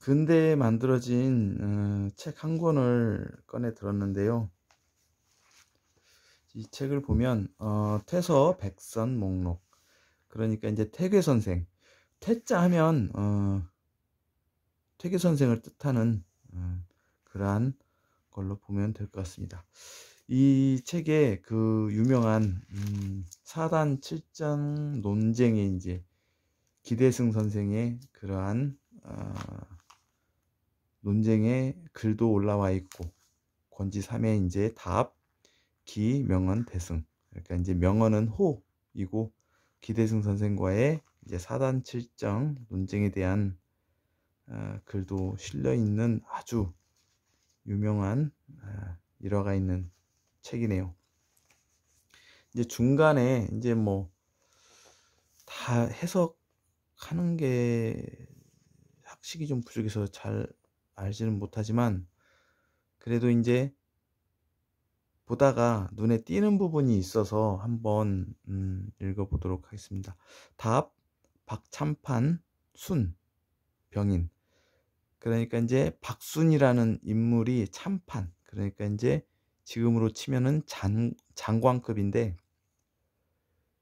근대에 만들어진 책 한 권을 꺼내 들었는데요. 이 책을 보면 퇴서 백선 목록, 그러니까 이제 퇴계 선생, 퇴자 하면 퇴계 선생을 뜻하는 그러한 걸로 보면 될 것 같습니다. 이 책에 그 유명한 사단 칠정 논쟁의 이제 기대승 선생의 그러한 논쟁의 글도 올라와 있고, 권지 3의 이제 답, 기, 명언, 대승. 그러니까 이제 명언은 호이고 기대승 선생과의 이제 사단 칠정 논쟁에 대한 글도 실려 있는 아주 유명한 일화가 있는 책이네요. 이제 중간에 이제 뭐 다 해석하는 게 학식이 좀 부족해서 잘 알지는 못하지만, 그래도 이제 보다가 눈에 띄는 부분이 있어서 한번 읽어보도록 하겠습니다. 답, 박참판, 순, 병인. 그러니까 이제 박순이라는 인물이 참판, 그러니까 이제 지금으로 치면은 장관급인데,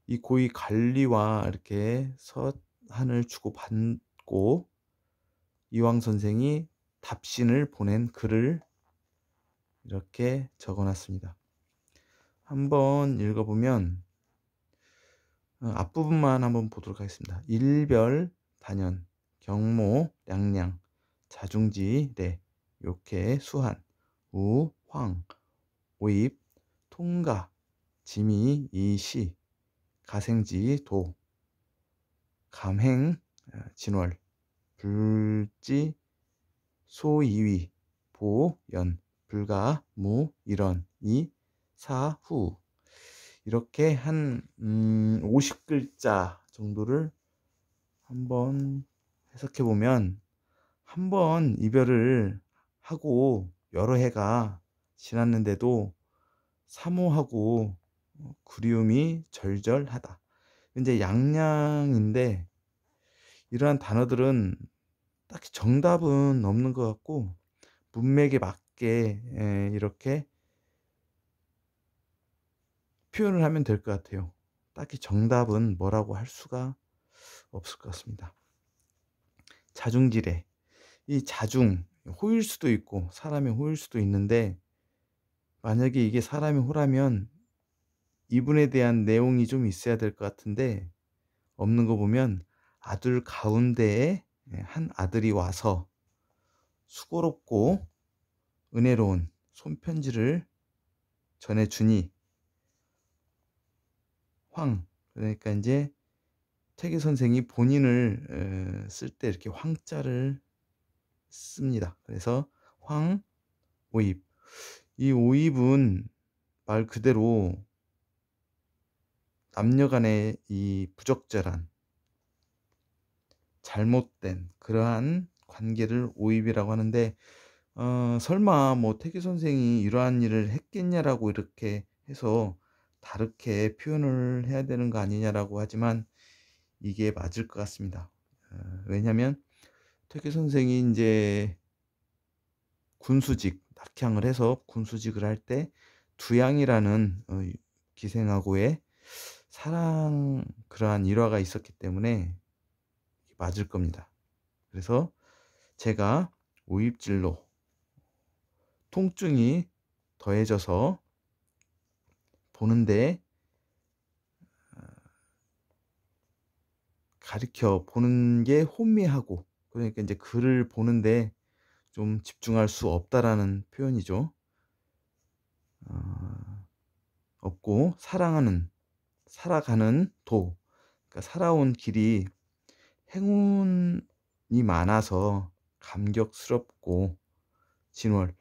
이 고위 관리와 이렇게 서한을 주고받고 이황 선생이 답신을 보낸 글을 이렇게 적어놨습니다. 한번 읽어보면 앞부분만 한번 보도록 하겠습니다. 일별, 단연, 경모, 량량, 자중지, 례, 욕해, 수한, 우, 황, 오입, 통가, 지미, 이시, 가생지, 도, 감행, 진월, 불지, 소이위, 보, 연, 불가, 무, 일원, 이, 사, 후. 이렇게 한 50글자 정도를 한번 해석해 보면, 한번 이별을 하고 여러 해가 지났는데도 사모하고 그리움이 절절하다. 이제 양양인데, 이러한 단어들은 딱히 정답은 없는 것 같고 문맥에 맞게 이렇게 표현을 하면 될 것 같아요. 딱히 정답은 뭐라고 할 수가 없을 것 같습니다. 자중지례. 이 자중, 호일 수도 있고 사람의 호일 수도 있는데, 만약에 이게 사람의 호라면 이분에 대한 내용이 좀 있어야 될 것 같은데 없는 거 보면, 아들 가운데에 한 아들이 와서 수고롭고 은혜로운 손편지를 전해주니, 황, 그러니까 이제 퇴계 선생이 본인을 쓸 때 이렇게 황자를 씁니다. 그래서 황, 오입. 이 오입은 말 그대로 남녀간의 이 부적절한, 잘못된 그러한 관계를 오입이라고 하는데, 설마 뭐 퇴계 선생이 이러한 일을 했겠냐라고 이렇게 해서 다르게 표현을 해야 되는 거 아니냐라고 하지만, 이게 맞을 것 같습니다. 왜냐하면 퇴계 선생이 이제 군수직, 낙향을 해서 군수직을 할 때 두양이라는 기생하고의 사랑, 그러한 일화가 있었기 때문에 맞을 겁니다. 그래서 제가 오입질로 통증이 더해져서 보는데, 가르쳐 보는 게 혼미하고, 그러니까 이제 글을 보는데 좀 집중할 수 없다라는 표현이죠. 없고, 사랑하는, 살아가는 도, 그러니까 살아온 길이 행운이 많아서 감격스럽고, 진월,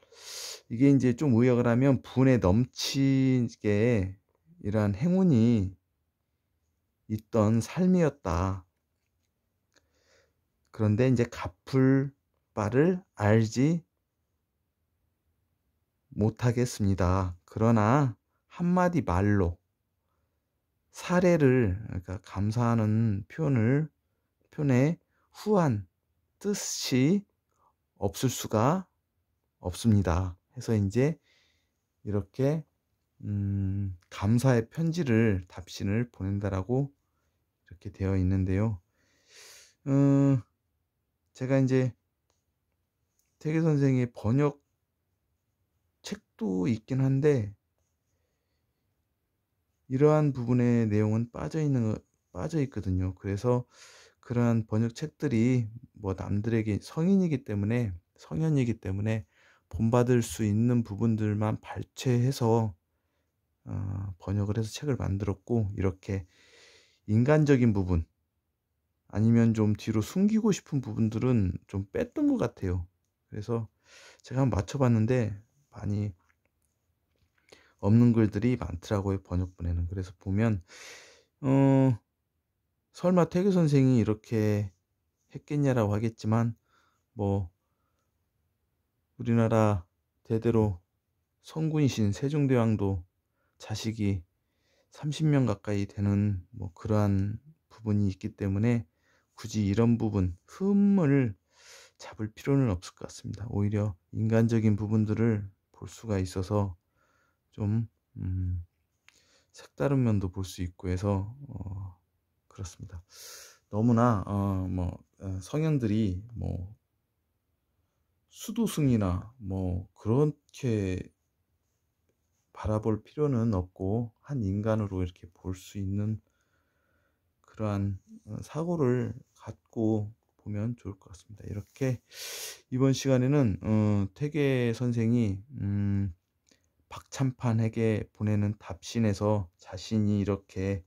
이게 이제 좀 의역을 하면 분에 넘치게 이러한 행운이 있던 삶이었다. 그런데 이제 갚을 바를 알지 못하겠습니다. 그러나 한마디 말로 사례를, 그러니까 감사하는 표현에 후한 뜻이 없을 수가 없습니다. 해서 인제 이렇게 감사의 편지를 답신을 보낸다라고 이렇게 되어 있는데요. 어 제가 인제 태계 선생의 번역 책도 있긴 한데 이러한 부분의 내용은 빠져 있거든요. 그래서 그러한 번역책들이 뭐 남들에게 성현이기 때문에 본받을 수 있는 부분들만 발췌해서 번역을 해서 책을 만들었고, 이렇게 인간적인 부분 아니면 좀 뒤로 숨기고 싶은 부분들은 좀 뺐던 것 같아요. 그래서 제가 한번 맞춰 봤는데 많이 없는 글들이 많더라고요, 번역본에는. 그래서 보면 어 설마 태교 선생이 이렇게 했겠냐라고 하겠지만, 뭐 우리나라 대대로 성군이신 세종대왕도 자식이 30명 가까이 되는 뭐 그러한 부분이 있기 때문에 굳이 이런 부분 흠을 잡을 필요는 없을 것 같습니다. 오히려 인간적인 부분들을 볼 수가 있어서 좀 색다른 면도 볼 수 있고 해서 그렇습니다. 너무나 성현들이 뭐 수도승이나 뭐 그렇게 바라볼 필요는 없고 한 인간으로 이렇게 볼 수 있는 그러한 사고를 갖고 보면 좋을 것 같습니다. 이렇게 이번 시간에는 태계 선생이 박찬판에게 보내는 답신에서 자신이 이렇게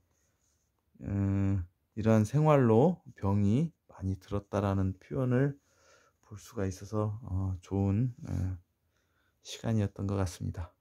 이러한 생활로 병이 많이 들었다라는 표현을 볼 수가 있어서 좋은 시간이었던 것 같습니다.